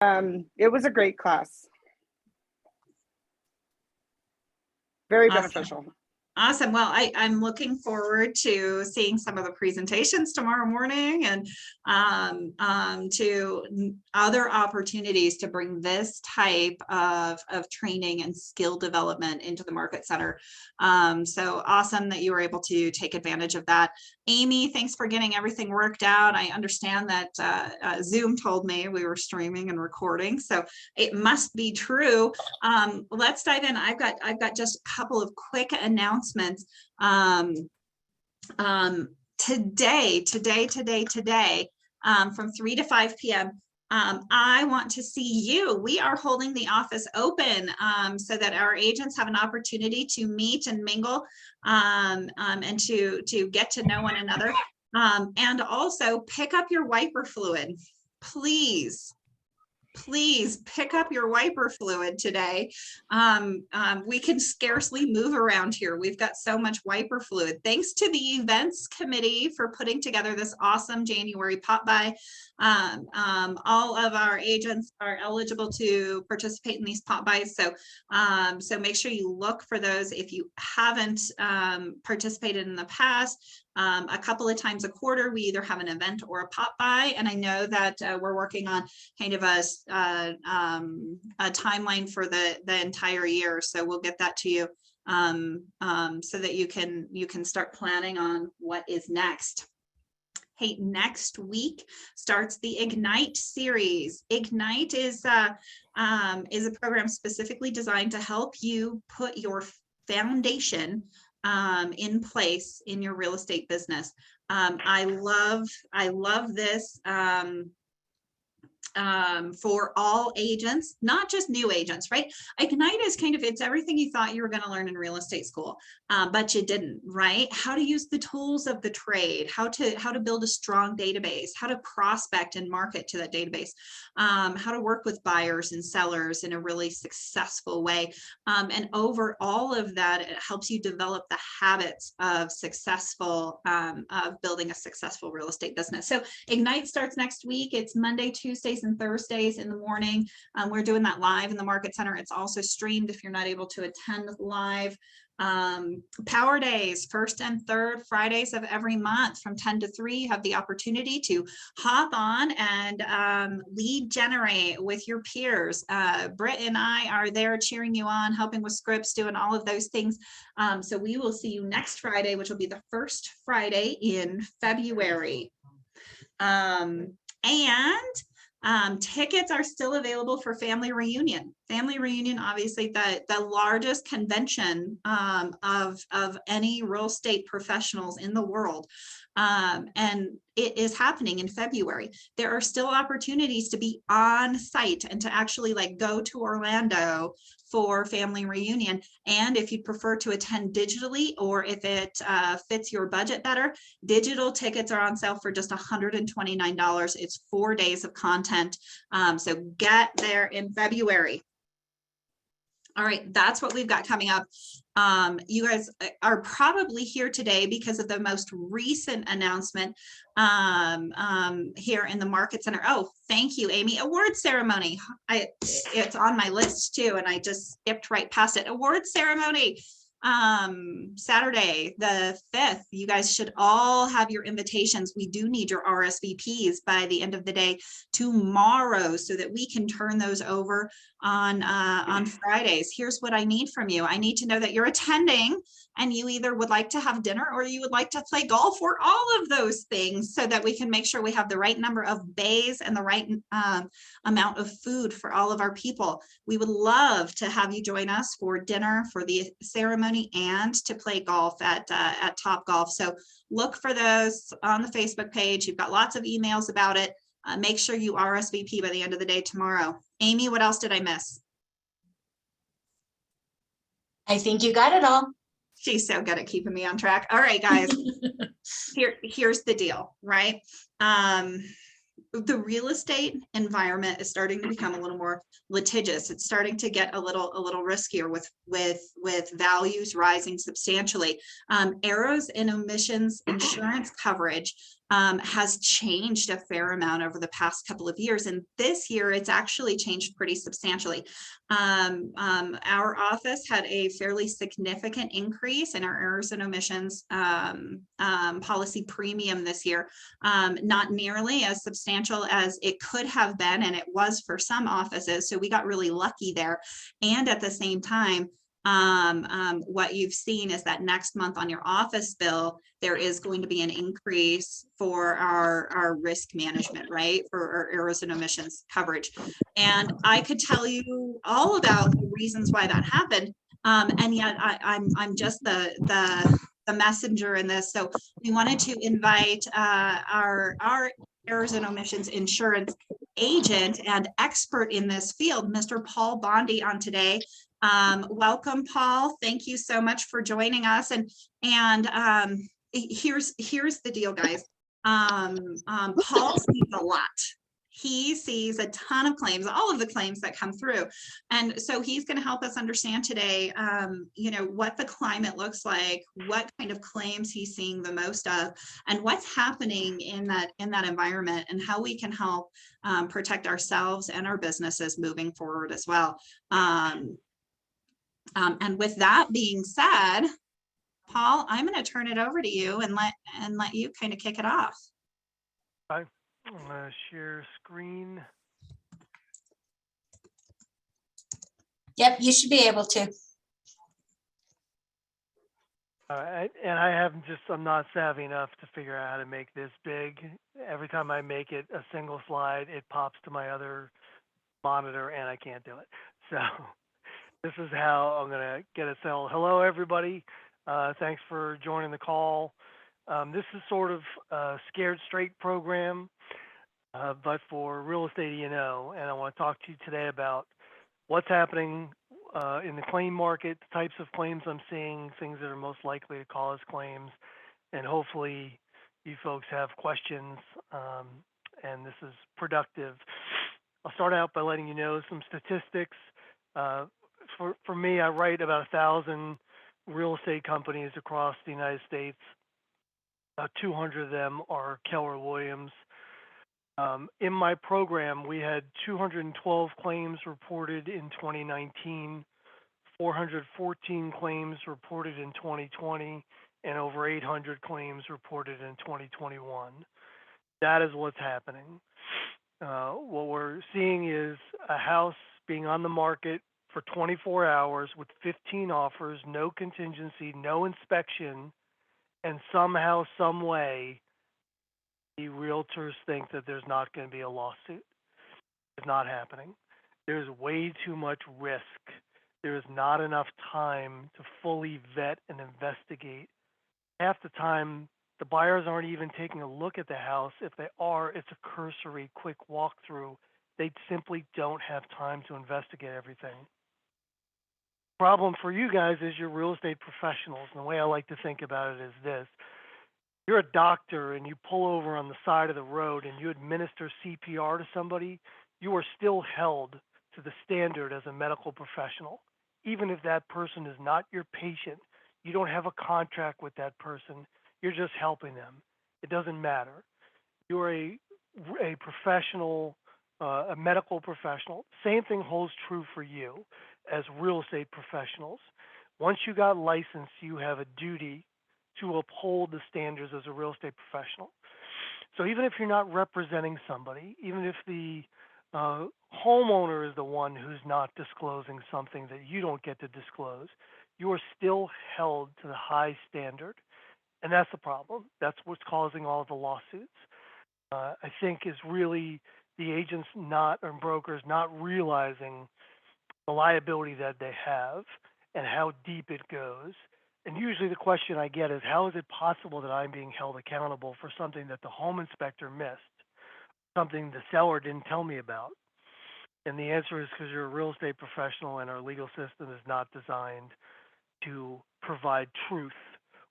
It was a great class. Very Awesome. beneficial. Awesome. Well, I'm looking forward to seeing some of the presentations tomorrow morning and to other opportunities to bring this type of training and skill development into the Market Center. So awesome that you were able to take advantage of that. Amy, thanks for getting everything worked out. I understand that Zoom told me we were streaming and recording, so it must be true. Let's dive in. I've got just a couple of quick announcements. Today, from 3 to 5 p.m. I want to see you. We are holding the office open so that our agents have an opportunity to meet and mingle and to get to know one another, and also pick up your wiper fluid. Please pick up your wiper fluid today. We can scarcely move around here. We've got so much wiper fluid. Thanks to the events committee for putting together this awesome January pop by. All of our agents are eligible to participate in these pop buys. So make sure you look for those if you haven't participated in the past. A couple of times a quarter, we either have an event or a pop by, and I know that we're working on kind of a timeline for the entire year. So we'll get that to you so that you can start planning on what is next. Hey, next week starts the Ignite series. Ignite is a program specifically designed to help you put your foundation in place in your real estate business. I love this for all agents, not just new agents, right? Ignite is kind of, it's everything you thought you were going to learn in real estate school, but you didn't, right? How to use the tools of the trade, how to build a strong database, how to prospect and market to that database, how to work with buyers and sellers in a really successful way. And over all of that, it helps you develop the habits of of building a successful real estate business. So Ignite starts next week. It's Monday, Tuesdays, and Thursdays in the morning. We're doing that live in the Market Center. It's also streamed if you're not able to attend live. Power Days, first and third Fridays of every month from 10 to 3, you have the opportunity to hop on and lead generate with your peers. Britt and I are there cheering you on, helping with scripts, doing all of those things. So we will see you next Friday, which will be the first Friday in February. Tickets are still available for Family Reunion. Family Reunion, obviously the largest convention of any real estate professionals in the world. And it is happening in February. There are still opportunities to be on site and to actually go to Orlando for Family Reunion. And if you prefer to attend digitally, or if it fits your budget better, digital tickets are on sale for just $129. It's 4 days of content. So get there in February. All right, that's what we've got coming up. You guys are probably here today because of the most recent announcement here in the Market Center. Oh, thank you, Amy. Award ceremony. It's on my list too, and I just skipped right past it. Award ceremony. Saturday, the 5th. You guys should all have your invitations. We do need your RSVPs by the end of the day tomorrow so that we can turn those over on Fridays. Here's what I need from you. I need to know that you're attending and you either would like to have dinner or you would like to play golf, or all of those things, so that we can make sure we have the right number of bays and the right amount of food for all of our people. We would love to have you join us for dinner, for the ceremony, and to play golf at Top Golf. So look for those on the Facebook page. You've got lots of emails about it. Make sure you RSVP by the end of the day tomorrow. Amy, what else did I miss? I think you got it all. She's so good at keeping me on track. All right, guys, here's the deal, right? The real estate environment is starting to become a little more litigious. It's starting to get a little riskier with values rising substantially. Errors and Omissions insurance coverage has changed a fair amount over the past couple of years. And this year, it's actually changed pretty substantially. Our office had a fairly significant increase in our errors and omissions policy premium this year. Not nearly as substantial as it could have been, and it was for some offices. So we got really lucky there. And at the same time, what you've seen is that next month on your office bill, there is going to be an increase for our risk management, right? For our errors and omissions coverage. And I could tell you all about the reasons why that happened. And yet I'm just the messenger in this. So we wanted to invite our errors and omissions insurance agent and expert in this field, Mr. Paul Bondy, on today. Welcome, Paul. Thank you so much for joining us. And here's the deal, guys. Paul sees a lot. He sees a ton of claims, all of the claims that come through. And so he's going to help us understand today, what the climate looks like, what kind of claims he's seeing the most of, and what's happening in that environment, and how we can help protect ourselves and our businesses moving forward as well. And with that being said, Paul, I'm going to turn it over to you and let you kind of kick it off. Hi, I'm going to share screen. Yep, you should be able to. I'm not savvy enough to figure out how to make this big. Every time I make it a single slide, it pops to my other monitor and I can't do it. So this is how I'm going to get it settled. Hello, everybody. Thanks for joining the call. This is sort of a Scared Straight program, but for real estate E&O. And I want to talk to you today about what's happening in the claim market, the types of claims I'm seeing, things that are most likely to cause claims. And hopefully you folks have questions and this is productive. I'll start out by letting you know some statistics. For me, I write about 1,000 real estate companies across the United States. About 200 of them are Keller Williams. In my program, we had 212 claims reported in 2019, 414 claims reported in 2020, and over 800 claims reported in 2021. That is what's happening. What we're seeing is a house being on the market for 24 hours with 15 offers, no contingency, no inspection, and somehow, some way, the realtors think that there's not going to be a lawsuit. It's not happening. There's way too much risk. There's not enough time to fully vet and investigate. Half the time, the buyers aren't even taking a look at the house. If they are, it's a cursory, quick walkthrough. They simply don't have time to investigate everything. Problem for you guys is you're real estate professionals. And the way I like to think about it is this. You're a doctor and you pull over on the side of the road and you administer CPR to somebody, you are still held to the standard as a medical professional. Even if that person is not your patient, you don't have a contract with that person, you're just helping them. It doesn't matter. You're a professional, a medical professional. Same thing holds true for you as real estate professionals. Once you got licensed, you have a duty to uphold the standards as a real estate professional. So even if you're not representing somebody, even if the homeowner is the one who's not disclosing something that you don't get to disclose, you are still held to the high standard. And that's the problem. That's what's causing all of the lawsuits. I think is really the agents and brokers not realizing the liability that they have and how deep it goes. And usually the question I get is, how is it possible that I'm being held accountable for something that the home inspector missed, something the seller didn't tell me about? And the answer is because you're a real estate professional and our legal system is not designed to provide truth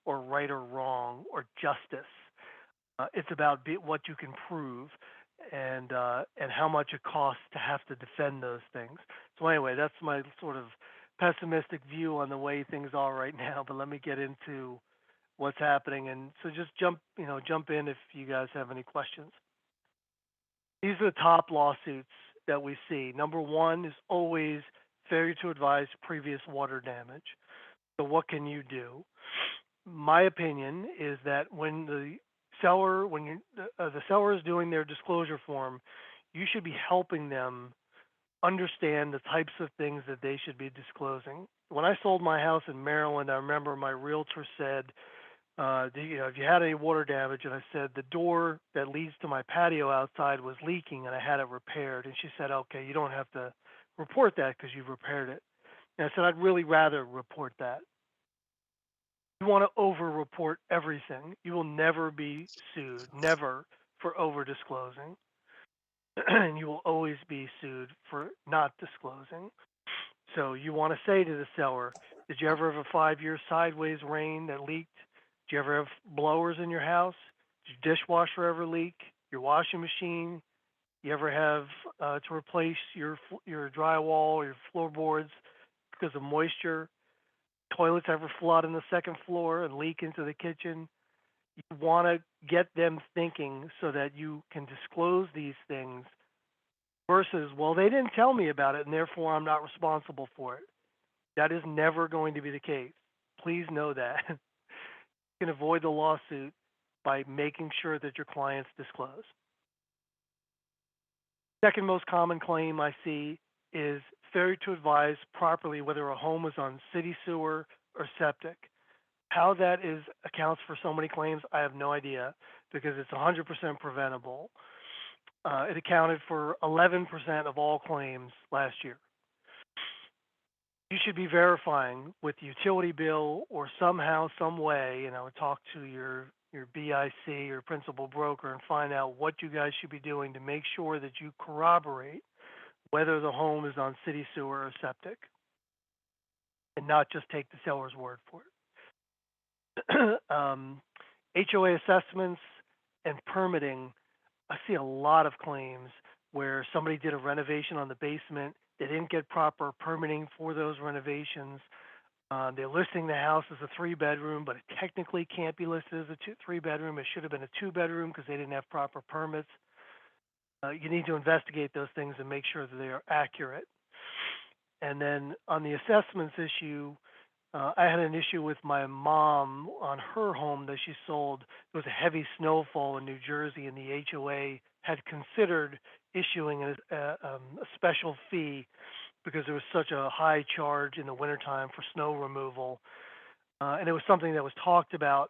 or right or wrong or justice. It's about what you can prove and how much it costs to have to defend those things. So anyway, that's my sort of pessimistic view on the way things are right now, but let me get into what's happening. And so just jump in if you guys have any questions. These are the top lawsuits that we see. Number one is always failure to advise previous water damage. So what can you do? My opinion is that when the seller is doing their disclosure form, you should be helping them understand the types of things that they should be disclosing. When I sold my house in Maryland, I remember my realtor said, if you had any water damage, and I said the door that leads to my patio outside was leaking and I had it repaired. And she said, okay, you don't have to report that because you've repaired it. And I said, I'd really rather report that. You want to over-report everything. You will never be sued, never, for over-disclosing. And you will always be sued for not disclosing. So you want to say to the seller, did you ever have a 5-year sideways rain that leaked? Did you ever have blowers in your house? Did your dishwasher ever leak? Your washing machine? You ever have to replace your drywall or your floorboards because of moisture? Toilets ever flood in the second floor and leak into the kitchen? You want to get them thinking so that you can disclose these things versus, well, they didn't tell me about it and therefore I'm not responsible for it. That is never going to be the case. Please know that. You can avoid the lawsuit by making sure that your clients disclose. Second most common claim I see is failure to advise properly whether a home is on city sewer or septic. How that accounts for so many claims, I have no idea because it's 100% preventable. It accounted for 11% of all claims last year. You should be verifying with utility bill or somehow, some way, talk to your BIC or principal broker and find out what you guys should be doing to make sure that you corroborate whether the home is on city sewer or septic and not just take the seller's word for it. HOA assessments and permitting, I see a lot of claims where somebody did a renovation on the basement. They didn't get proper permitting for those renovations. They're listing the house as a 3-bedroom, but it technically can't be listed as a 3-bedroom. It should have been a 2-bedroom because they didn't have proper permits. You need to investigate those things and make sure that they are accurate. And then on the assessments issue, I had an issue with my mom on her home that she sold. There was a heavy snowfall in New Jersey, and the HOA had considered issuing a special fee because there was such a high charge in the wintertime for snow removal. And it was something that was talked about,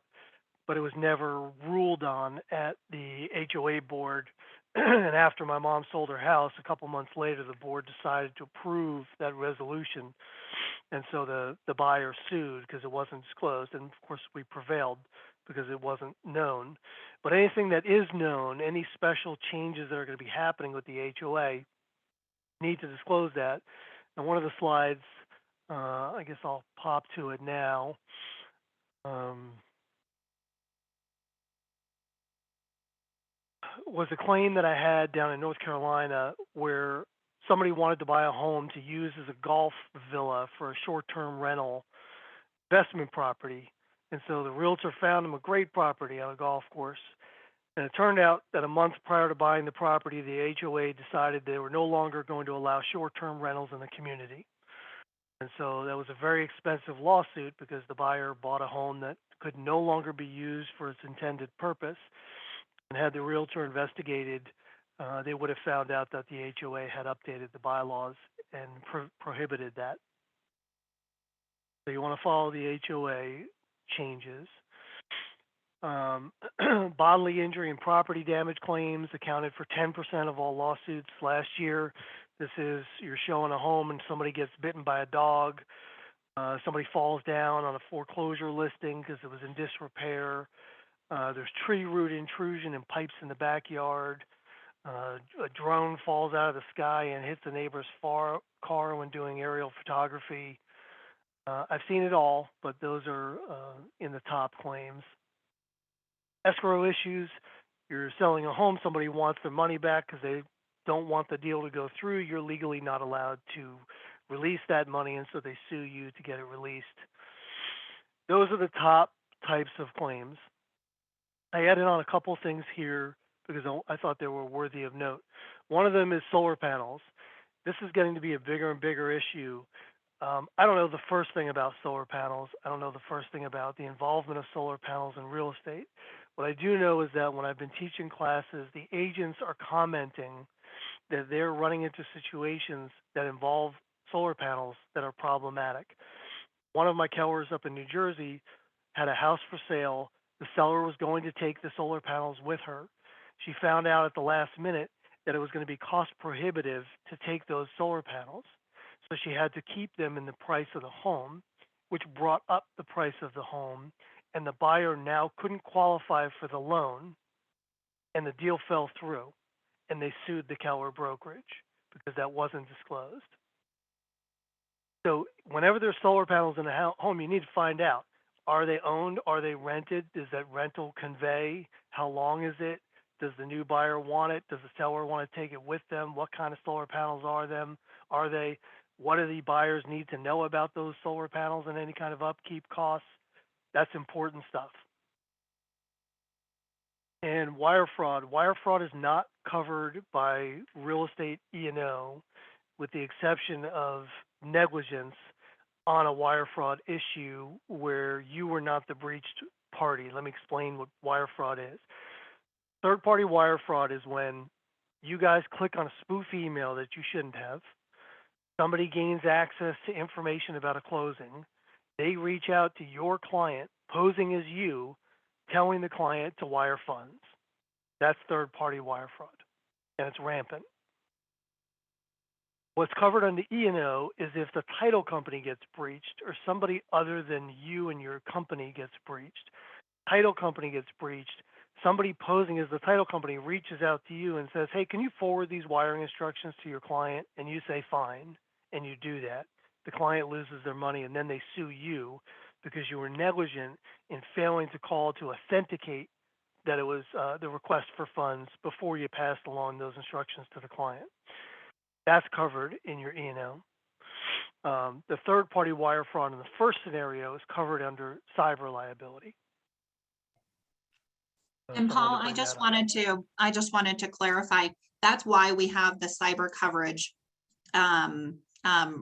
but it was never ruled on at the HOA board. And after my mom sold her house, a couple months later, the board decided to approve that resolution. And so the buyer sued because it wasn't disclosed. And of course, we prevailed because it wasn't known. But anything that is known, any special changes that are going to be happening with the HOA, need to disclose that. And one of the slides, I guess I'll pop to it now. Was a claim that I had down in North Carolina where somebody wanted to buy a home to use as a golf villa for a short-term rental investment property. And so the realtor found him a great property on a golf course. And it turned out that a month prior to buying the property, the HOA decided they were no longer going to allow short-term rentals in the community. And so that was a very expensive lawsuit because the buyer bought a home that could no longer be used for its intended purpose. And had the realtor investigated, they would have found out that the HOA had updated the bylaws and prohibited that. So you want to follow the HOA changes. Bodily injury and property damage claims accounted for 10% of all lawsuits last year. This is, you're showing a home and somebody gets bitten by a dog. Somebody falls down on a foreclosure listing because it was in disrepair. There's tree root intrusion and pipes in the backyard. A drone falls out of the sky and hits a neighbor's car when doing aerial photography. I've seen it all, but those are in the top claims. Escrow issues, you're selling a home, somebody wants their money back because they don't want the deal to go through. You're legally not allowed to release that money, and so they sue you to get it released. Those are the top types of claims. I added on a couple things here because I thought they were worthy of note. One of them is solar panels. This is getting to be a bigger and bigger issue. I don't know the first thing about solar panels. I don't know the first thing about the involvement of solar panels in real estate. What I do know is that when I've been teaching classes, the agents are commenting that they're running into situations that involve solar panels that are problematic. One of my Kellers up in New Jersey had a house for sale. The seller was going to take the solar panels with her. She found out at the last minute that it was going to be cost prohibitive to take those solar panels. So she had to keep them in the price of the home, which brought up the price of the home. And the buyer now couldn't qualify for the loan, and the deal fell through. And they sued the Keller brokerage because that wasn't disclosed. So whenever there's solar panels in a home, you need to find out, are they owned? Are they rented? Does that rental convey? How long is it? Does the new buyer want it? Does the seller want to take it with them? What kind of solar panels are they? What do the buyers need to know about those solar panels and any kind of upkeep costs? That's important stuff. And wire fraud. Wire fraud is not covered by real estate E&O, with the exception of negligence on a wire fraud issue where you were not the breached party. Let me explain what wire fraud is. Third-party wire fraud is when you guys click on a spoof email that you shouldn't have. Somebody gains access to information about a closing. They reach out to your client, posing as you, telling the client to wire funds. That's third-party wire fraud, and it's rampant. What's covered under E&O is if the title company gets breached or somebody other than you and your company gets breached. Title company gets breached. Somebody posing as the title company reaches out to you and says, hey, can you forward these wiring instructions to your client? And you say, fine, and you do that. The client loses their money, and then they sue you because you were negligent in failing to call to authenticate that it was the request for funds before you passed along those instructions to the client. That's covered in your E&O. The third-party wire fraud in the first scenario is covered under cyber liability. And So I wanted Paul, to I bring just that up. wanted to clarify, that's why we have the cyber coverage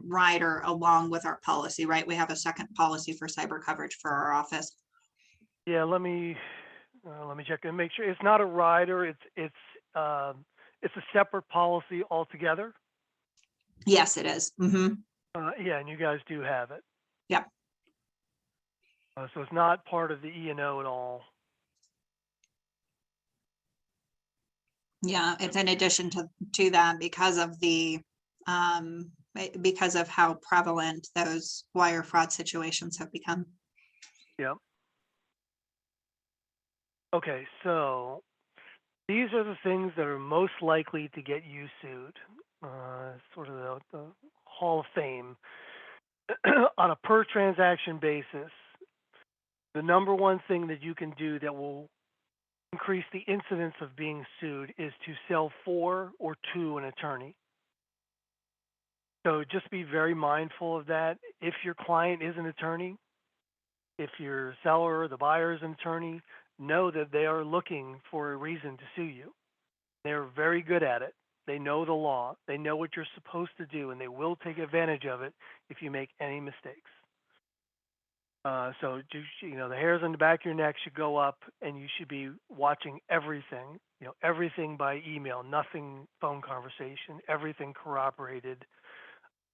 rider along with our policy, right? We have a second policy for cyber coverage for our office. Yeah, let me check and make sure. It's not a rider. It's a separate policy altogether. Yes, it is. Mm-hmm. Yeah, and you guys do have it. Yep. So it's not part of the E&O at all. Yeah, it's in addition to that because of the because of how prevalent those wire fraud situations have become. Yep. Okay, so these are the things that are most likely to get you sued. Sort of the Hall of Fame. On a per transaction basis, the number one thing that you can do that will increase the incidence of being sued is to sell for or to an attorney. So just be very mindful of that. If your client is an attorney, if your seller or the buyer is an attorney, know that they are looking for a reason to sue you. They're very good at it. They know the law. They know what you're supposed to do, and they will take advantage of it if you make any mistakes. So the hairs on the back of your neck should go up, and you should be watching everything. Everything by email, nothing phone conversation, everything corroborated,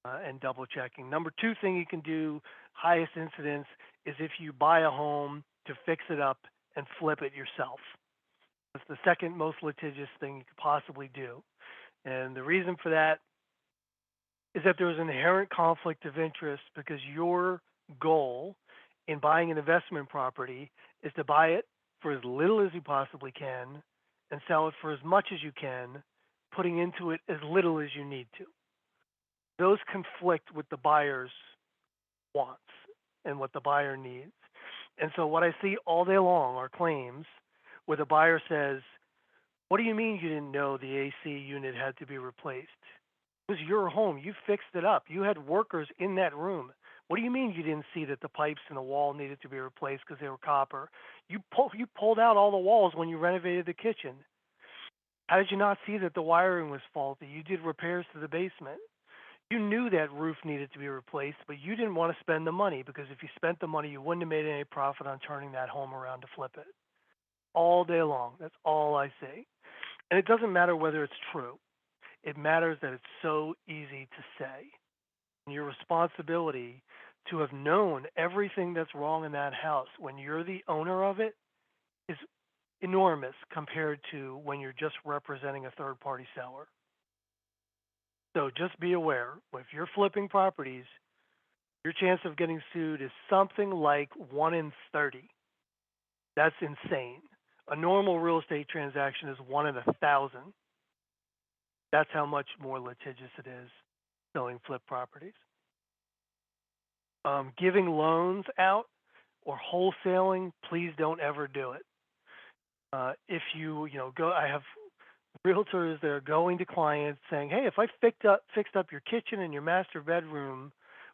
and double checking. Number two thing you can do, highest incidence, is if you buy a home to fix it up and flip it yourself. That's the second most litigious thing you could possibly do. And the reason for that is that there's an inherent conflict of interest because your goal in buying an investment property is to buy it for as little as you possibly can and sell it for as much as you can, putting into it as little as you need to. Those conflict with the buyer's wants and what the buyer needs. And so what I see all day long are claims where the buyer says, what do you mean you didn't know the AC unit had to be replaced? It was your home. You fixed it up. You had workers in that room. What do you mean you didn't see that the pipes in the wall needed to be replaced because they were copper? You pulled out all the walls when you renovated the kitchen. How did you not see that the wiring was faulty? You did repairs to the basement. You knew that roof needed to be replaced, but you didn't want to spend the money, because if you spent the money, you wouldn't have made any profit on turning that home around to flip it. All day long. That's all I say. And it doesn't matter whether it's true. It matters that it's so easy to say. And your responsibility to have known everything that's wrong in that house when you're the owner of it is enormous compared to when you're just representing a third party seller. So just be aware, if you're flipping properties, your chance of getting sued is something like 1 in 30. That's insane. A normal real estate transaction is 1 in 1,000. That's how much more litigious it is selling flip properties. Giving loans out or wholesaling, please don't ever do it. If you go, I have realtors that are going to clients saying, hey, if I fixed up your kitchen and your master bedroom,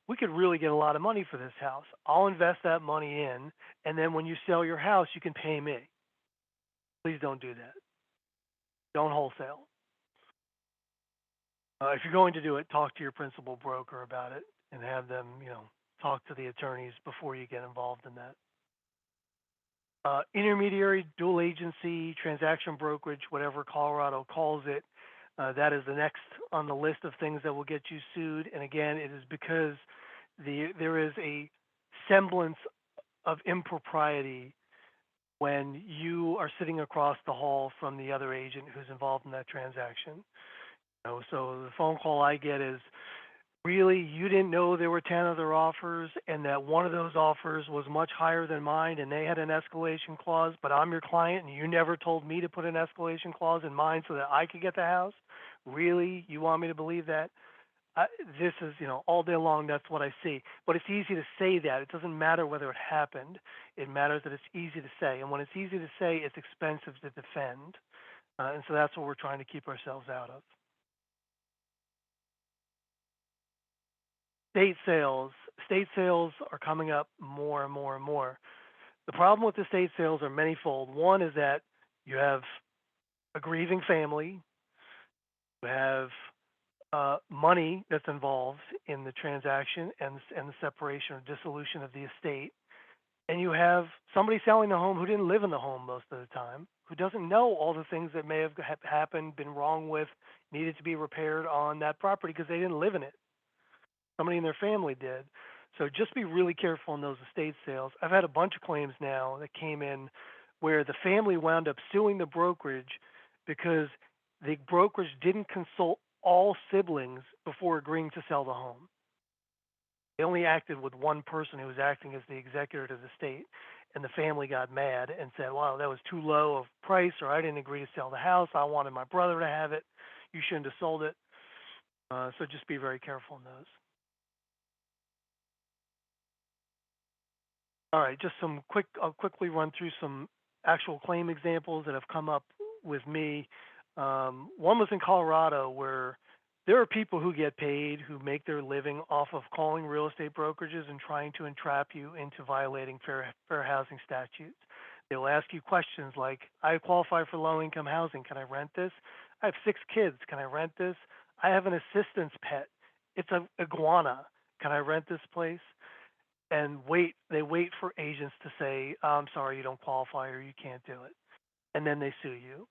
we could really get a lot of money for this house. I'll invest that money in, and then when you sell your house, you can pay me. Please don't do that. Don't wholesale. If you're going to do it, talk to your principal broker about it and have them, talk to the attorneys before you get involved in that. Intermediary, dual agency, transaction brokerage, whatever Colorado calls it, that is the next on the list of things that will get you sued. And again, it is because there is a semblance of impropriety when you are sitting across the hall from the other agent who's involved in that transaction. So the phone call I get is, really, you didn't know there were 10 other offers and that one of those offers was much higher than mine and they had an escalation clause, but I'm your client and you never told me to put an escalation clause in mine so that I could get the house? Really? You want me to believe that? This is, all day long, that's what I see. But it's easy to say that. It doesn't matter whether it happened. It matters that it's easy to say. And when it's easy to say, it's expensive to defend. And so that's what we're trying to keep ourselves out of. State sales are coming up more and more and more. The problem with the state sales are manyfold. One is that you have a grieving family, you have money that's involved in the transaction and the separation or dissolution of the estate, and you have somebody selling the home who didn't live in the home most of the time, who doesn't know all the things that may have happened, been wrong with, needed to be repaired on that property because they didn't live in it. Somebody in their family did. So just be really careful in those estate sales. I've had a bunch of claims now that came in where the family wound up suing the brokerage because the brokerage didn't consult all siblings before agreeing to sell the home. They only acted with one person who was acting as the executor to the estate, and the family got mad and said, wow, that was too low of price, or I didn't agree to sell the house. I wanted my brother to have it. You shouldn't have sold it. So just be very careful in those. All right, just I'll quickly run through some actual claim examples that have come up with me. One was in Colorado, where there are people who get paid who make their living off of calling real estate brokerages and trying to entrap you into violating fair housing statutes. They will ask you questions like, I qualify for low income housing, can I rent this? I have 6 kids, can I rent this? I have an assistance pet, it's an iguana, can I rent this place? And they wait for agents to say, I'm sorry, you don't qualify or you can't do it. And then they sue you.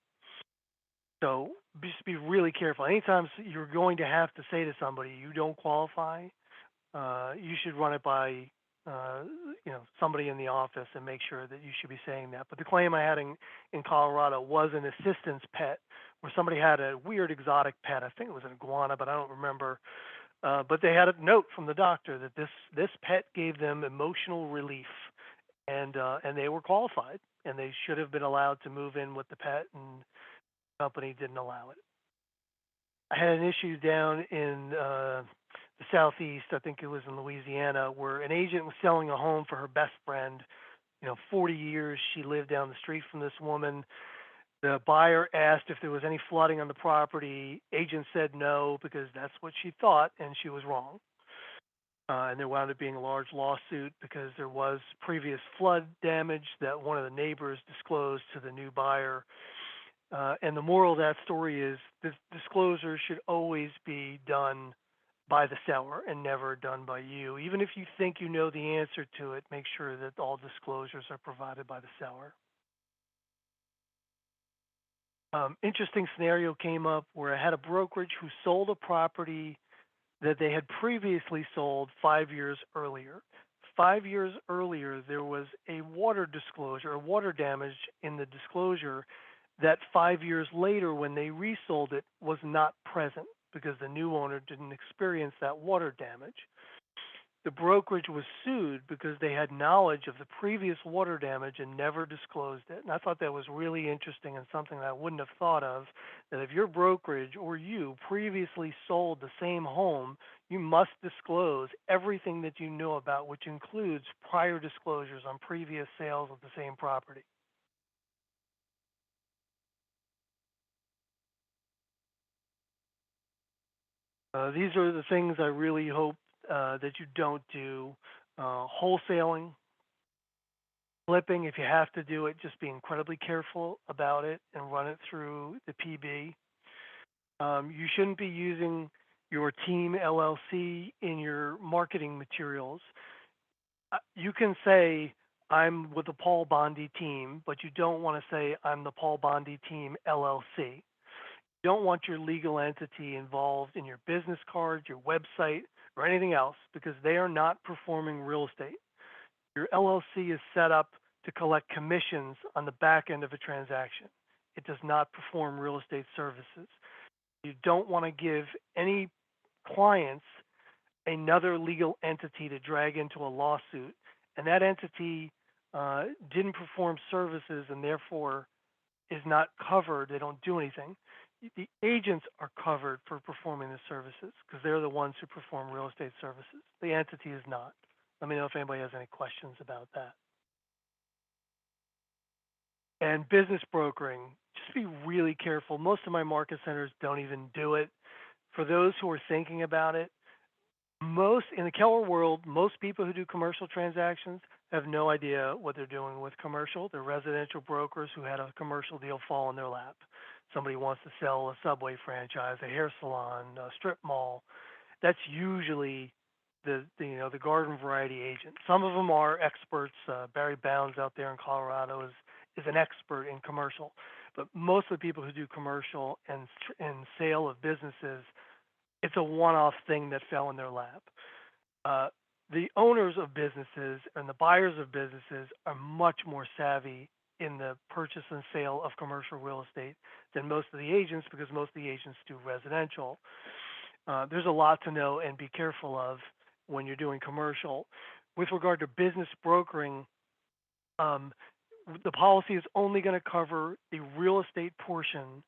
So just be really careful. Anytime you're going to have to say to somebody, you don't qualify, you should run it by somebody in the office and make sure that you should be saying that. But the claim I had in Colorado was an assistance pet, where somebody had a weird exotic pet. I think it was an iguana, but I don't remember. But they had a note from the doctor that this pet gave them emotional relief, and they were qualified, and they should have been allowed to move in with the pet, and the company didn't allow it. I had an issue down in the southeast, I think it was in Louisiana, where an agent was selling a home for her best friend. 40 years she lived down the street from this woman. The buyer asked if there was any flooding on the property. Agent said no, because that's what she thought, and she was wrong. And there wound up being a large lawsuit because there was previous flood damage that one of the neighbors disclosed to the new buyer. And the moral of that story is this disclosure should always be done by the seller and never done by you. Even if you think you know the answer to it, make sure that all disclosures are provided by the seller. Interesting scenario came up where I had a brokerage who sold a property that they had previously sold 5 years earlier. 5 years earlier, there was a water disclosure, a water damage in the disclosure that 5 years later, when they resold it, was not present because the new owner didn't experience that water damage. The brokerage was sued because they had knowledge of the previous water damage and never disclosed it. And I thought that was really interesting and something that I wouldn't have thought of, that if your brokerage or you previously sold the same home, you must disclose everything that you know about, which includes prior disclosures on previous sales of the same property. These are the things I really hope that you don't do. Wholesaling, flipping, if you have to do it, just be incredibly careful about it and run it through the PB. You shouldn't be using your team LLC in your marketing materials. You can say, I'm with the Paul Bondy team, but you don't want to say, I'm the Paul Bondy team LLC. You don't want your legal entity involved in your business card, your website, or anything else because they are not performing real estate. Your LLC is set up to collect commissions on the back end of a transaction. It does not perform real estate services. You don't want to give any clients another legal entity to drag into a lawsuit, and that entity didn't perform services and therefore is not covered. They don't do anything. The agents are covered for performing the services because they're the ones who perform real estate services. The entity is not. Let me know if anybody has any questions about that. And business brokering, just be really careful. Most of my market centers don't even do it. For those who are thinking about it, in the Keller world, most people who do commercial transactions have no idea what they're doing with commercial. They're residential brokers who had a commercial deal fall in their lap. Somebody wants to sell a Subway franchise, a hair salon, a strip mall. That's usually the garden variety agent. Some of them are experts. Barry Bounds out there in Colorado is an expert in commercial, but most of the people who do commercial and sale of businesses, it's a one-off thing that fell in their lap. The owners of businesses and the buyers of businesses are much more savvy in the purchase and sale of commercial real estate than most of the agents because most of the agents do residential. There's a lot to know and be careful of when you're doing commercial. With regard to business brokering, the policy is only going to cover the real estate portion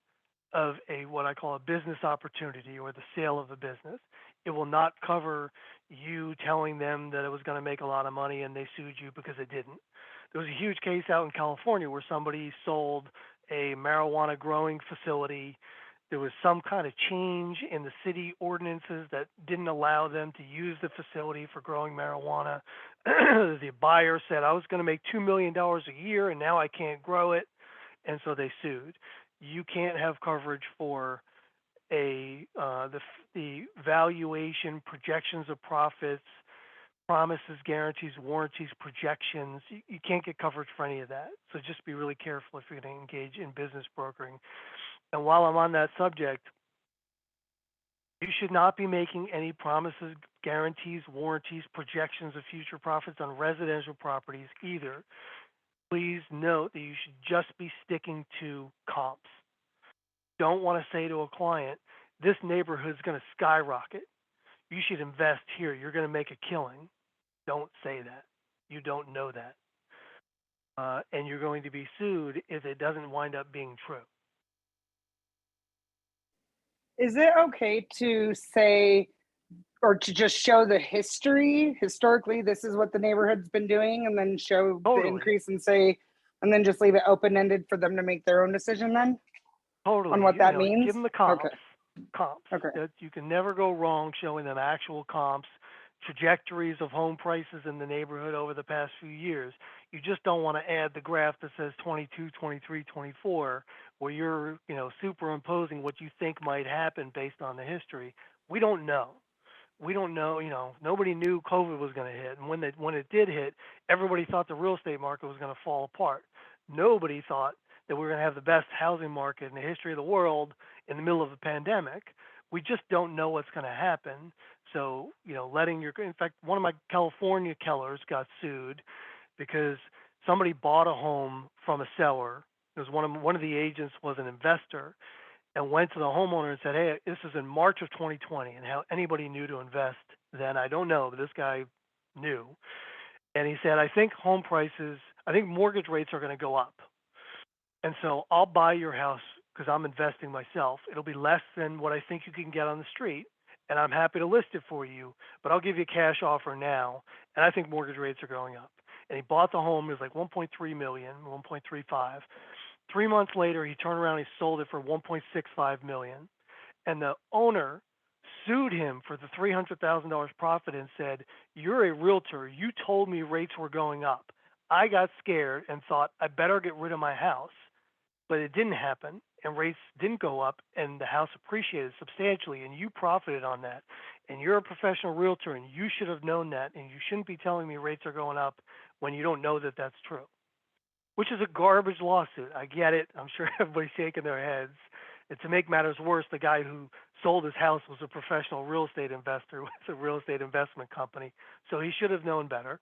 of what I call a business opportunity or the sale of a business. It will not cover you telling them that it was going to make a lot of money and they sued you because it didn't. There was a huge case out in California where somebody sold a marijuana growing facility. There was some kind of change in the city ordinances that didn't allow them to use the facility for growing marijuana. The buyer said, I was going to make $2 million a year and now I can't grow it. And so they sued. You can't have coverage for the valuation, projections of profits, promises, guarantees, warranties, projections. You can't get coverage for any of that. So just be really careful if you're going to engage in business brokering. And while I'm on that subject, you should not be making any promises, guarantees, warranties, projections of future profits on residential properties either. Please note that you should just be sticking to comps. Don't want to say to a client, this neighborhood is going to skyrocket. You should invest here. You're going to make a killing. Don't say that. You don't know that. And you're going to be sued if it doesn't wind up being true. Is it okay to say, or to just show the history? Historically, this is what the neighborhood's been doing, and then show the Totally. increase and say, and then just leave it open-ended for them to make their own decision then? Totally. On what that means? Give them the comps. Okay. Comps. Okay. That you can never go wrong showing them actual comps. trajectories of home prices in the neighborhood over the past few years. You just don't want to add the graph that says 22, 23, 24, where you're, superimposing what you think might happen based on the history. We don't know. We don't know, nobody knew COVID was going to hit. And when it did hit, everybody thought the real estate market was going to fall apart. Nobody thought that we were going to have the best housing market in the history of the world in the middle of a pandemic. We just don't know what's going to happen. So, in fact, one of my California Kellers got sued because somebody bought a home from a seller. It was one of the agents was an investor and went to the homeowner and said, hey, this is in March of 2020, and how anybody knew to invest then, I don't know, but this guy knew. And he said, I think mortgage rates are going to go up. And so I'll buy your house because I'm investing myself. It'll be less than what I think you can get on the street, and I'm happy to list it for you, but I'll give you a cash offer now, and I think mortgage rates are going up. And he bought the home. It was like 1.3 million, 1.35. 3 months later, he turned around and he sold it for 1.65 million. And the owner sued him for the $300,000 profit and said, you're a realtor. You told me rates were going up. I got scared and thought I better get rid of my house. But it didn't happen, and rates didn't go up, and the house appreciated substantially, and you profited on that. And you're a professional realtor, and you should have known that, and you shouldn't be telling me rates are going up when you don't know that that's true. Which is a garbage lawsuit. I get it. I'm sure everybody's shaking their heads. And to make matters worse, the guy who sold his house was a professional real estate investor with a real estate investment company. So he should have known better.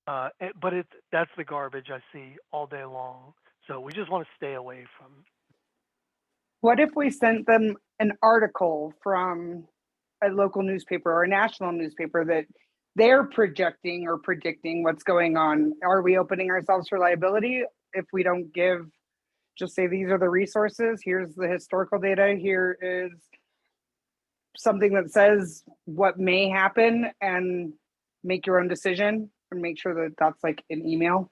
But that's the garbage I see all day long. So we just want to stay away from. What if we sent them an article from a local newspaper or a national newspaper that they're projecting or predicting what's going on? Are we opening ourselves for liability if we don't just say these are the resources, here's the historical data, here is something that says what may happen, and make your own decision and make sure that that's like an email?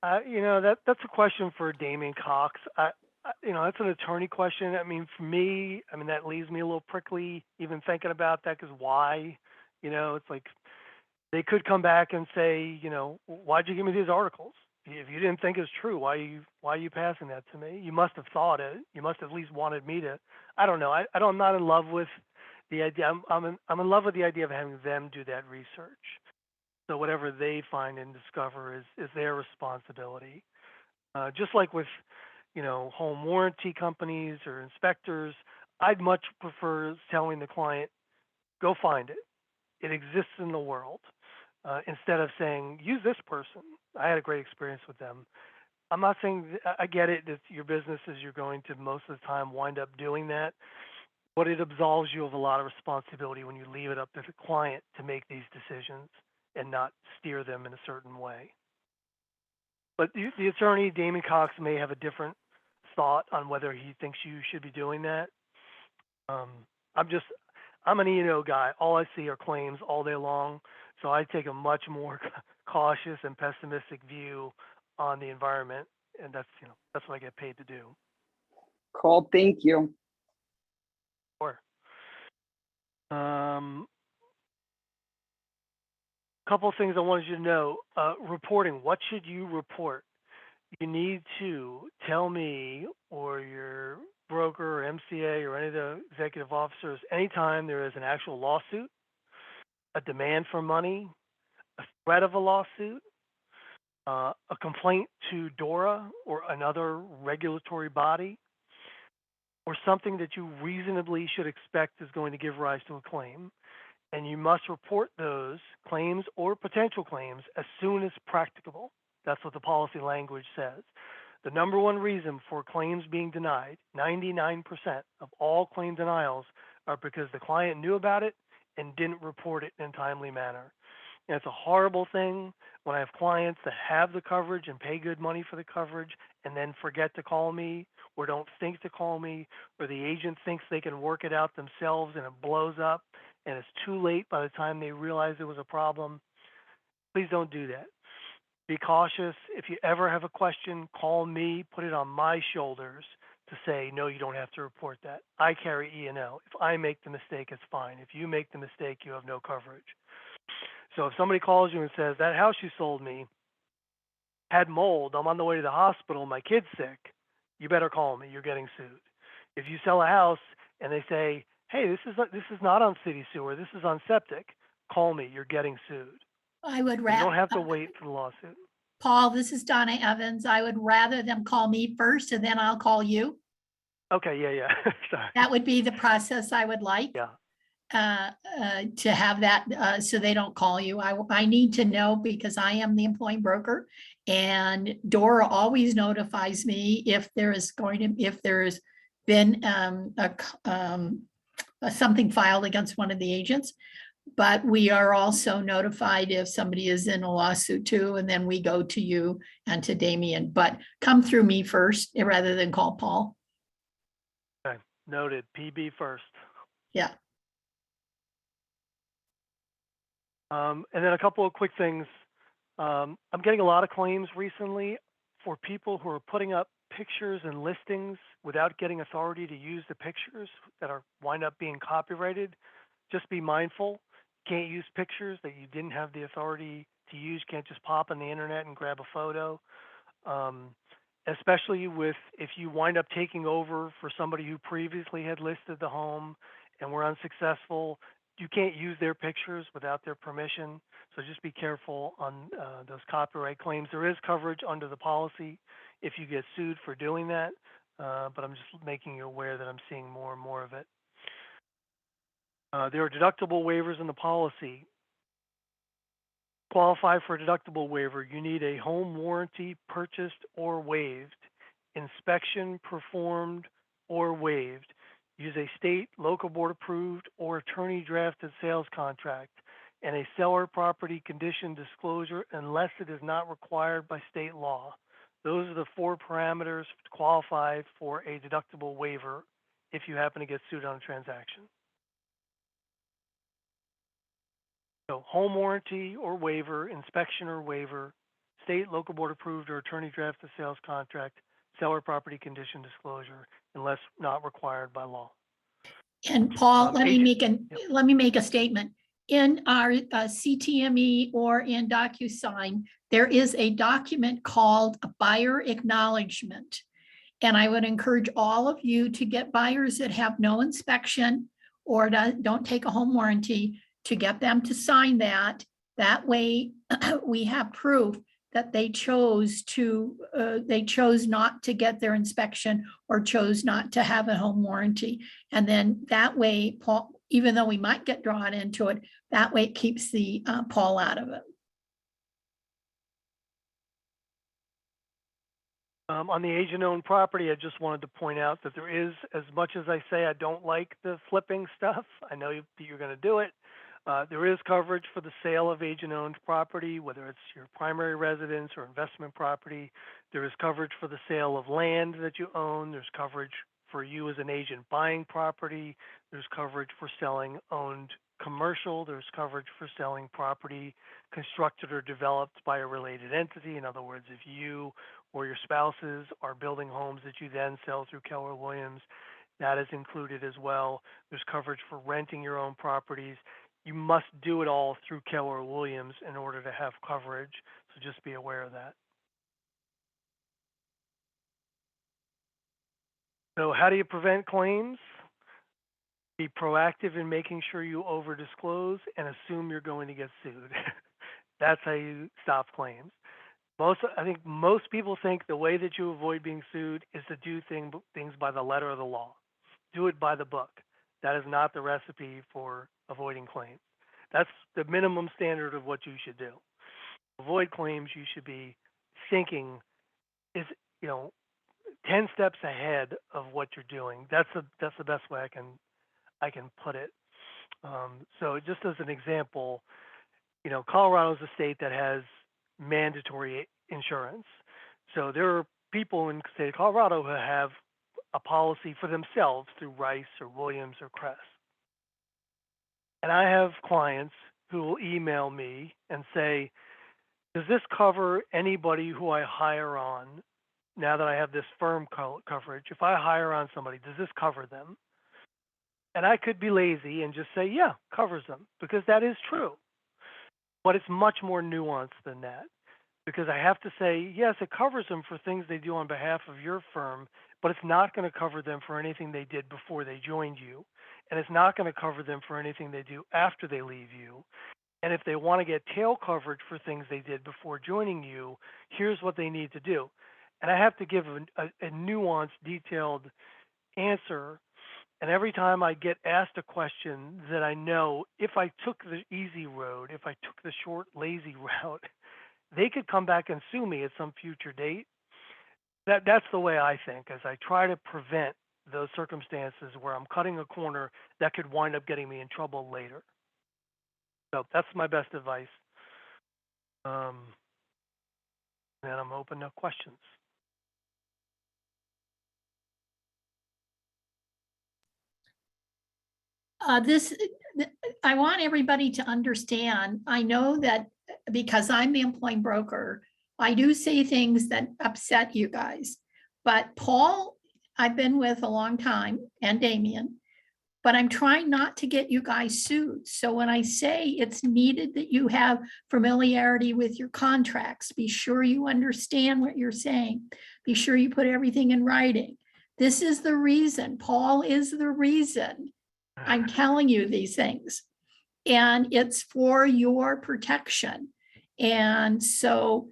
That's a question for Damien Cox. That's an attorney question. I mean, for me, that leaves me a little prickly even thinking about that, because why? It's like they could come back and say, why'd you give me these articles? If you didn't think it's true, why are you passing that to me? You must have thought it. You must have at least wanted me to. I don't know. I'm not in love with the idea. I'm in love with the idea of having them do that research. So whatever they find and discover is their responsibility. Just like with, home warranty companies or inspectors, I'd much prefer telling the client, go find it. It exists in the world. Instead of saying, use this person. I had a great experience with them. I'm not saying, I get it, that your businesses, you're going to most of the time wind up doing that, but it absolves you of a lot of responsibility when you leave it up to the client to make these decisions and not steer them in a certain way. But the attorney, Damien Cox, may have a different thought on whether he thinks you should be doing that. I'm an E&O guy. All I see are claims all day long. So I take a much more cautious and pessimistic view on the environment. And that's what I get paid to do. Cool. Thank you. Sure. Couple of things I wanted you to know. Reporting. What should you report? You need to tell me or your broker or MCA or any of the executive officers anytime there is an actual lawsuit, a demand for money, a threat of a lawsuit, a complaint to DORA or another regulatory body, or something that you reasonably should expect is going to give rise to a claim. And you must report those claims or potential claims as soon as practicable. That's what the policy language says. The number one reason for claims being denied, 99% of all claim denials, are because the client knew about it and didn't report it in a timely manner. And it's a horrible thing when I have clients that have the coverage and pay good money for the coverage and then forget to call me or don't think to call me, or the agent thinks they can work it out themselves and it blows up and it's too late by the time they realize it was a problem. Please don't do that. Be cautious. If you ever have a question, call me, put it on my shoulders to say, no, you don't have to report that. I carry E&O. If I make the mistake, it's fine. If you make the mistake, you have no coverage. So if somebody calls you and says, that house you sold me had mold, I'm on the way to the hospital, my kid's sick, you better call me, you're getting sued. If you sell a house and they say, hey, this is not on city sewer, this is on septic, call me, you're getting sued. I would You rather. don't have to wait for the lawsuit. Paul, this is Donna Evans. I would rather them call me first and then I'll call you. Okay, yeah. Sorry. That would be the process I would like. Yeah. To have that, so they don't call you. I need to know because I am the employing broker. And Dora always notifies me if there's been something filed against one of the agents. But we are also notified if somebody is in a lawsuit too, and then we go to you and to Damien, but come through me first rather than call Paul. Okay, noted. PB first. Yeah. And then a couple of quick things. I'm getting a lot of claims recently for people who are putting up pictures and listings without getting authority to use the pictures that are wind up being copyrighted. Just be mindful. You can't use pictures that you didn't have the authority to use. You can't just pop on the internet and grab a photo. Especially if you wind up taking over for somebody who previously had listed the home and were unsuccessful, you can't use their pictures without their permission. So just be careful on those copyright claims. There is coverage under the policy if you get sued for doing that, but I'm just making you aware that I'm seeing more and more of it. There are deductible waivers in the policy. Qualify for a deductible waiver, you need a home warranty purchased or waived, inspection performed or waived, use a state, local board approved, or attorney drafted sales contract, and a seller property condition disclosure unless it is not required by state law. Those are the 4 parameters to qualify for a deductible waiver if you happen to get sued on a transaction. So home warranty or waiver, inspection or waiver, state, local board approved, or attorney drafted sales contract, seller property condition disclosure, unless not required by law. And Paul, let me Yep. make a statement. In our CTME or in DocuSign, there is a document called a buyer acknowledgement. And I would encourage all of you to get buyers that have no inspection or don't take a home warranty to get them to sign that. That way we have proof that they chose not to get their inspection or chose not to have a home warranty. And then that way, Paul, even though we might get drawn into it, that way it keeps the Paul out of it. On the agent-owned property, I just wanted to point out that there is, as much as I say I don't like the flipping stuff, I know you're going to do it. There is coverage for the sale of agent-owned property, whether it's your primary residence or investment property. There is coverage for the sale of land that you own. There's coverage for you as an agent buying property. There's coverage for selling owned commercial. There's coverage for selling property constructed or developed by a related entity. In other words, if you or your spouses are building homes that you then sell through Keller Williams, that is included as well. There's coverage for renting your own properties. You must do it all through Keller Williams in order to have coverage, so just be aware of that. So how do you prevent claims? Be proactive in making sure you over-disclose and assume you're going to get sued. That's how you stop claims. I think most people think the way that you avoid being sued is to do things by the letter of the law. Do it by the book. That is not the recipe for avoiding claims. That's the minimum standard of what you should do. To avoid claims, you should be thinking 10 steps ahead of what you're doing. That's the best way I can put it. So just as an example, Colorado is a state that has mandatory insurance. So there are people in the state of Colorado who have a policy for themselves through Rice or Williams or Crest. And I have clients who will email me and say, does this cover anybody who I hire on now that I have this firm coverage, if I hire on somebody, does this cover them? And I could be lazy and just say, yeah, covers them, because that is true. But it's much more nuanced than that, because I have to say, yes, it covers them for things they do on behalf of your firm, but it's not going to cover them for anything they did before they joined you. And it's not going to cover them for anything they do after they leave you. And if they want to get tail coverage for things they did before joining you, here's what they need to do. And I have to give a nuanced, detailed answer. And every time I get asked a question that I know, if I took the easy road, if I took the short, lazy route, they could come back and sue me at some future date. That's the way I think, as I try to prevent those circumstances where I'm cutting a corner that could wind up getting me in trouble later. So that's my best advice. And I'm open to questions. I want everybody to understand, I know that because I'm the employing broker, I do say things that upset you guys. But Paul, I've been with a long time, and Damien, but I'm trying not to get you guys sued. So when I say it's needed that you have familiarity with your contracts, be sure you understand what you're saying. Be sure you put everything in writing. This is the reason, Paul is the reason I'm telling you these things. And it's for your protection. And so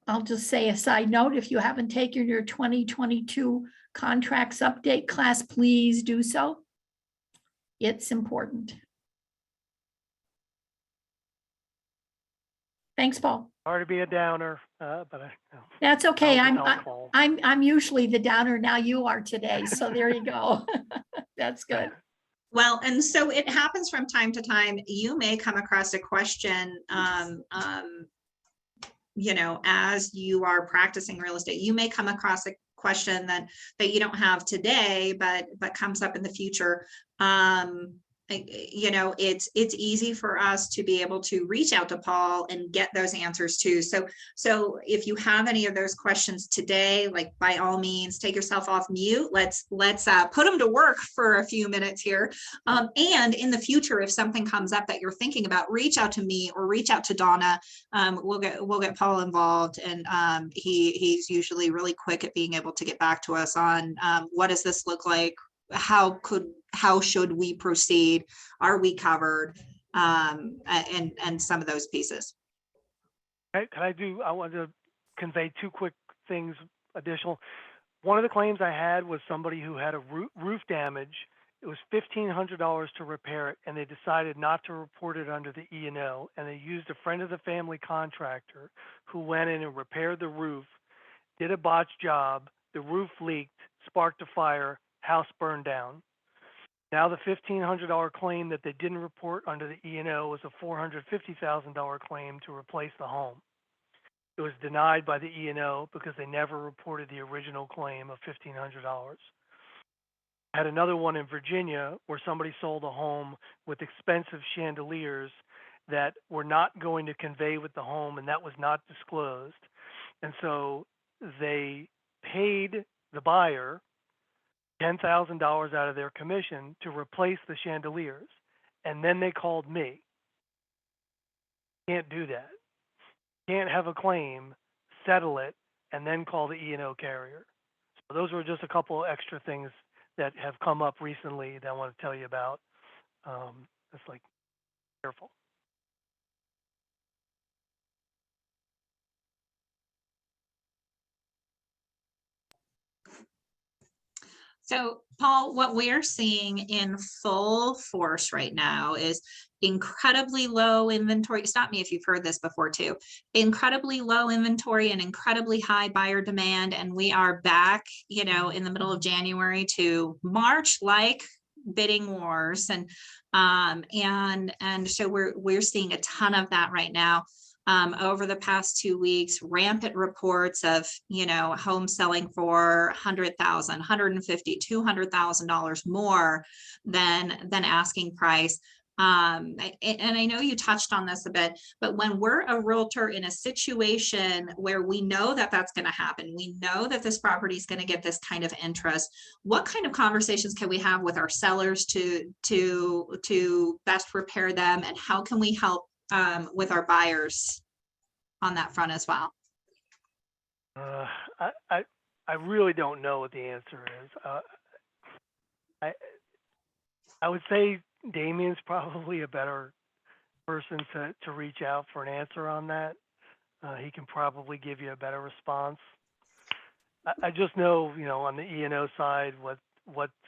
I'll just say a side note, if you haven't taken your 2022 contracts update class, please do so. It's important. Thanks, Paul. Hard to be a downer, but That's okay. helpful. I'm usually the downer. Now you are today. So there you go. That's good. Well, and so it happens from time to time. You may come across a question, you know, as you are practicing real estate, you may come across a question that you don't have today, but comes up in the future. You know, it's easy for us to be able to reach out to Paul and get those answers too. So if you have any of those questions today, like by all means, take yourself off mute. Let's put them to work for a few minutes here. And in the future, if something comes up that you're thinking about, reach out to me or reach out to Donna. We'll get Paul involved, and he's usually really quick at being able to get back to us on what does this look like? How should we proceed? Are we covered? And some of those pieces. I want to convey two quick things additional. One of the claims I had was somebody who had a roof damage. It was $1,500 to repair it, and they decided not to report it under the E&O, and they used a friend of the family contractor who went in and repaired the roof, did a botched job, the roof leaked, sparked a fire, house burned down. Now the $1,500 claim that they didn't report under the E&O was a $450,000 claim to replace the home. It was denied by the E&O because they never reported the original claim of $1,500. I had another one in Virginia where somebody sold a home with expensive chandeliers that were not going to convey with the home, and that was not disclosed. And so they paid the buyer $10,000 out of their commission to replace the chandeliers, and then they called me. Can't do that. Can't have a claim, settle it, and then call the E&O carrier. So those were just a couple extra things that have come up recently that I want to tell you about. It's like, careful. So, Paul, what we're seeing in full force right now is incredibly low inventory. Stop me if you've heard this before too. Incredibly low inventory and incredibly high buyer demand. And we are back, you know, in the middle of January to March like bidding wars. And so we're seeing a ton of that right now. Over the past 2 weeks, rampant reports of, you know, homes selling for $100,000, $150,000, $200,000 more than asking price. And I know you touched on this a bit, but when we're a realtor in a situation where we know that that's going to happen, we know that this property is going to get this kind of interest, what kind of conversations can we have with our sellers to best prepare them, and how can we help with our buyers on that front as well? I really don't know what the answer is. I would say Damien's probably a better person to reach out for an answer on that. He can probably give you a better response. I just know, on the E&O side, what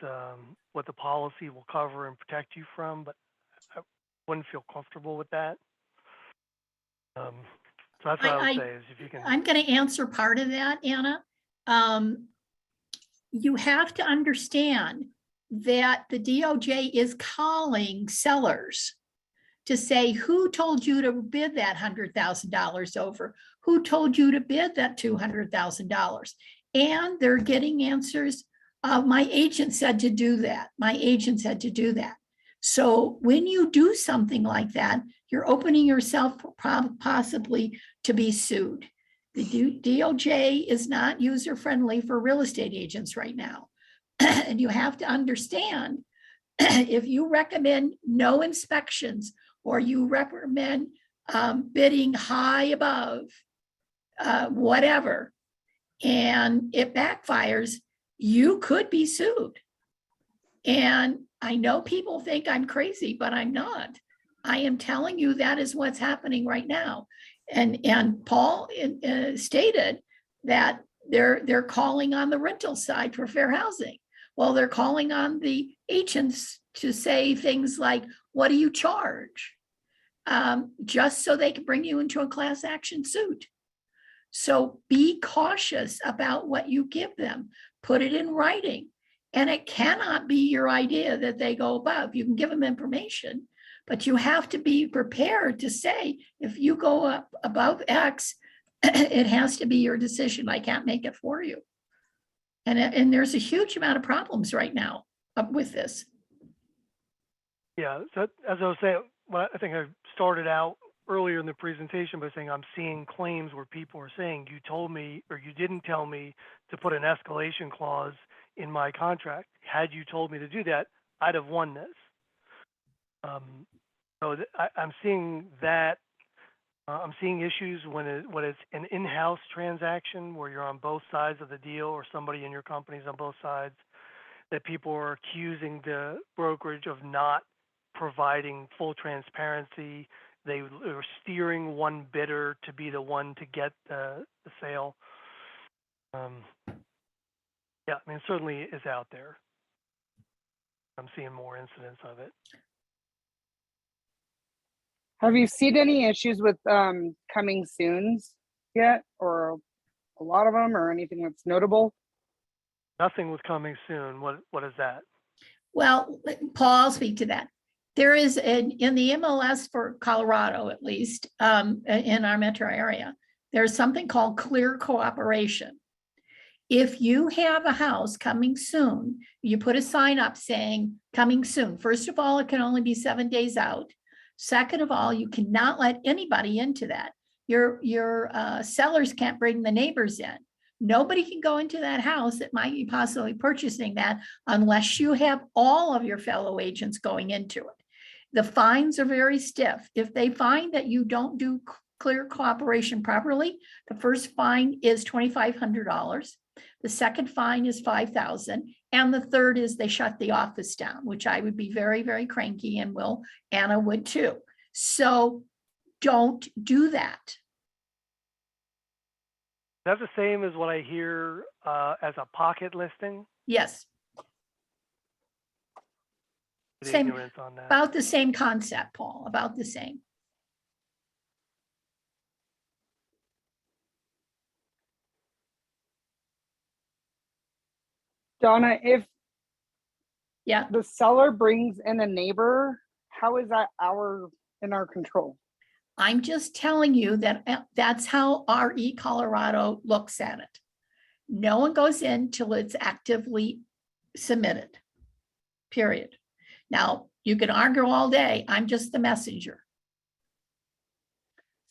the policy will cover and protect you from, but I wouldn't feel comfortable with that. So that's what I would say is if you can. I'm going to answer part of that, Anna. You have to understand that the DOJ is calling sellers to say, who told you to bid that $100,000 over? Who told you to bid that $200,000? And they're getting answers. My agent said to do that. My agent said to do that. So when you do something like that, you're opening yourself possibly to be sued. The DOJ is not user-friendly for real estate agents right now. And you have to understand, if you recommend no inspections, or you recommend bidding high above whatever, and it backfires, you could be sued. And I know people think I'm crazy, but I'm not. I am telling you that is what's happening right now. And Paul stated that they're calling on the rental side for fair housing. Well, they're calling on the agents to say things like, what do you charge? Just so they can bring you into a class action suit. So be cautious about what you give them. Put it in writing. And it cannot be your idea that they go above. You can give them information, but you have to be prepared to say, if you go up above X, it has to be your decision. I can't make it for you. And there's a huge amount of problems right now with this. Yeah, so as I was saying, well, I think I started out earlier in the presentation by saying I'm seeing claims where people are saying, you told me or you didn't tell me to put an escalation clause in my contract. Had you told me to do that, I'd have won this. So I'm seeing that. I'm seeing issues when it's an in-house transaction where you're on both sides of the deal, or somebody in your company's on both sides, that people are accusing the brokerage of not providing full transparency. They are steering one bidder to be the one to get the sale. Yeah, I mean, certainly is out there. I'm seeing more incidents of it. Have you seen any issues with coming soons yet, or a lot of them, or anything that's notable? Nothing with coming soon. What is that? Well, Paul, I'll speak to that. There is in the MLS for Colorado, at least in our metro area, there's something called clear cooperation. If you have a house coming soon, you put a sign up saying coming soon. First of all, it can only be 7 days out. Second of all, you cannot let anybody into that. Your sellers can't bring the neighbors in. Nobody can go into that house that might be possibly purchasing that unless you have all of your fellow agents going into it. The fines are very stiff. If they find that you don't do clear cooperation properly, the first fine is $2,500. The second fine is $5,000. And the third is they shut the office down, which I would be very, very cranky, and Anna would too. So don't do that. That's the same as what I hear as a pocket listing. Yes. Same, ignorance on that. about the same concept, Paul, about the same. Donna, if Yeah, the seller brings in a neighbor, how is that in our control? I'm just telling you that that's how RE Colorado looks at it. No one goes in till it's actively submitted, period. Now, You can argue all day. I'm just the messenger.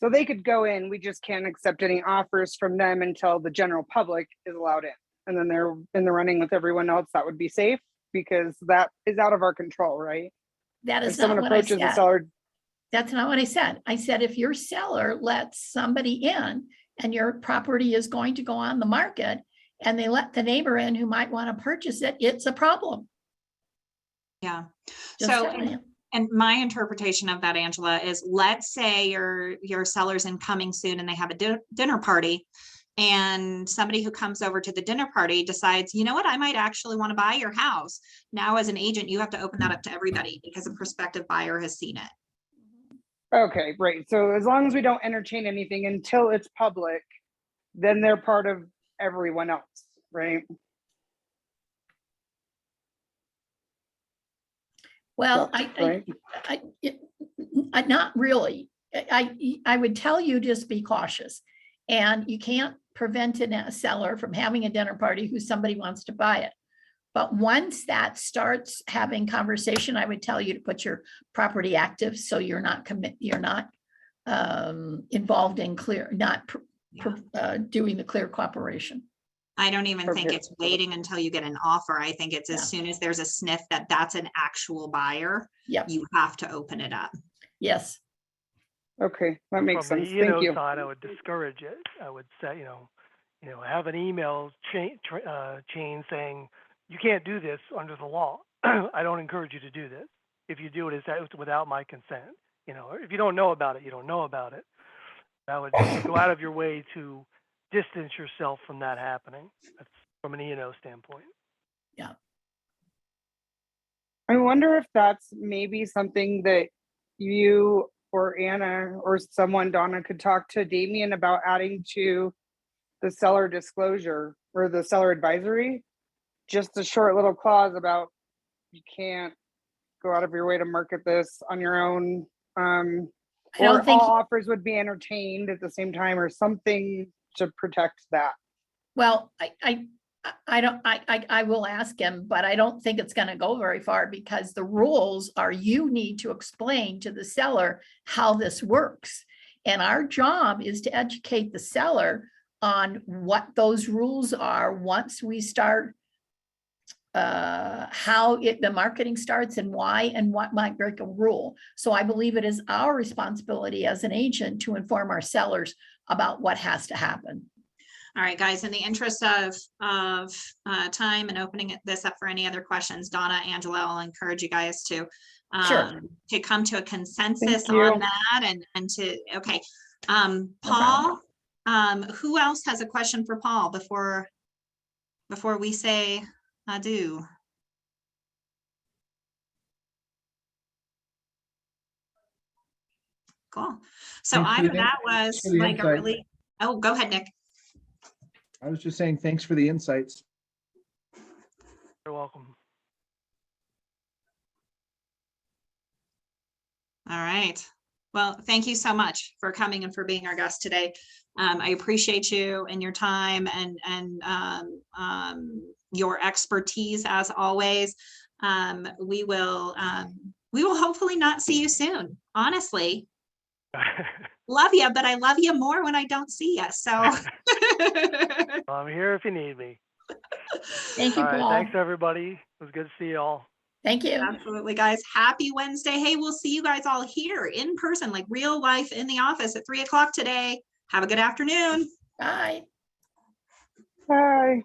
So they could go in, we just can't accept any offers from them until the general public is allowed in. And then they're in the running with everyone else. That would be safe because that is out of our control, right? That If is not someone what I approaches the said. seller, That's not what I said. I said, if your seller lets somebody in and your property is going to go on the market and they let the neighbor in who might want to purchase it, it's a problem. Yeah. Just So, telling you. and my interpretation of that, Angela, is let's say your seller's in coming soon and they have a dinner party, and somebody who comes over to the dinner party decides, you know what, I might actually want to buy your house. Now, as an agent, you have to open that up to everybody because a prospective buyer has seen it. okay, right. So as long as we don't entertain anything until it's public, then they're part of everyone else, right? Well, Right. not really. I would tell you just be cautious. And you can't prevent a seller from having a dinner party who somebody wants to buy it. But once that starts having conversation, I would tell you to put your property active so you're not involved in doing the clear cooperation. I don't even think Okay. it's waiting until you get an offer. I think it's Yeah. as soon as there's a sniff that that's an actual buyer, Yep. you have to open it up. Yes. Okay, that makes From the sense. Thank you. side, I would discourage it. I would say, have an email chain saying, you can't do this under the law. I don't encourage you to do this. If you do it, it's without my consent. If you don't know about it, you don't know about it. I would go out of your way to distance yourself from that happening. That's from an E&O standpoint. I wonder if that's maybe something that you or Anna or someone, Donna, could talk to Damien about adding to the seller disclosure or the seller advisory. Just a short little clause about you can't go out of your way to market this on your own. I Or don't think, all offers would be entertained at the same time or something to protect that. well, I will ask him, but I don't think it's going to go very far because the rules are you need to explain to the seller how this works. And our job is to educate the seller on what those rules are once we start how the marketing starts and why and what might break a rule. So I believe it is our responsibility as an agent to inform our sellers about what has to happen. All right, guys, in the interest of time and opening this up for any other questions, Donna, Angela, I'll encourage you guys to come to a consensus on that and to, okay. Paul, who else has a question for Paul before we say adieu? Cool. So that was like a really, oh, go ahead, Nick. I was just saying, thanks for the insights. You're welcome. All right. Well, thank you so much for coming and for being our guest today. I appreciate you and your time and your expertise as always. We will hopefully not see you soon. Honestly, love you, but I love you more when I don't see you. So Well, I'm here if you need me. Thank you, All right, Paul. thanks everybody. It was good to see you all. Thank you. absolutely, guys. Happy Wednesday. Hey, we'll see you guys all here in person, like real life in the office at 3 o'clock today. Have a good afternoon. Bye. Bye.